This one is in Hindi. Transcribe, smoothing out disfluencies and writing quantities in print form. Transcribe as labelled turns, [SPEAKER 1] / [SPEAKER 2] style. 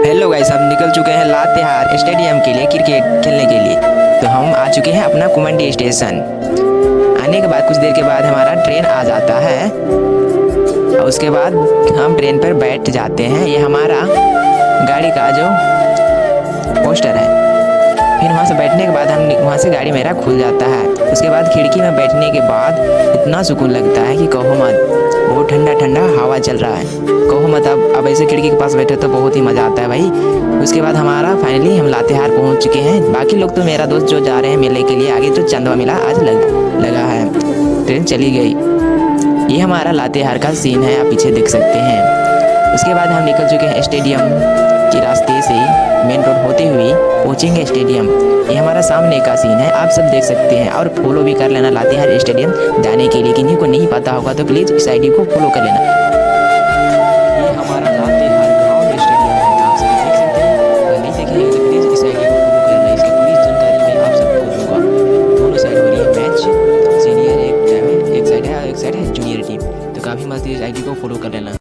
[SPEAKER 1] हेलो गाइस, हम निकल चुके हैं लातेहार स्टेडियम के लिए क्रिकेट खेलने के लिए। तो हम आ चुके हैं अपना कुमंडी स्टेशन। आने के बाद कुछ देर के बाद हमारा ट्रेन आ जाता है और उसके बाद हम ट्रेन पर बैठ जाते हैं। ये हमारा गाड़ी का जो पोस्टर है। फिर वहाँ से बैठने के बाद हम वहाँ से गाड़ी मेरा खुल जाता है। उसके बाद खिड़की में बैठने के बाद इतना सुकून लगता है कि कहो मत। बहुत ठंडा ठंडा हवा चल रहा है, कहो मत। अब ऐसे खिड़की के पास बैठे तो बहुत ही मज़ा आता है भाई। उसके बाद हमारा फाइनली हम लातेहार पहुँच चुके हैं। बाकी लोग तो मेरा दोस्त जो जा रहे हैं मेले के लिए आगे, जो चंदवा मेला आज लगा है, ट्रेन चली गई। ये हमारा लातेहार का सीन है, आप पीछे देख सकते हैं। उसके बाद हम निकल चुके हैं स्टेडियम के रास्ते से, मेन रोड होते हुए पहुँचेंगे स्टेडियम। ये हमारा सामने का सीन है, आप सब देख सकते हैं। और फॉलो भी कर लेना लातेहार स्टेडियम जाने के लिए। किन्हीं को नहीं पता होगा तो प्लीज़ इस आईडी को फॉलो कर लेना। ये हमारा लातेहार ग्राउंड स्टेडियम है, आप सभी देख सकते हैं। अगर नहीं देखेंगे तो प्लीज़ इस आईडी को फॉलो कर लेना। इसकी पूरी जानकारी मैं आप सबको दूंगा। दोनों साइड हो रही है मैच, सीनियर एक साइड है और एक साइड है जूनियर टीम। तो काफ़ी मस्त इस आईडी को फॉलो कर लेना।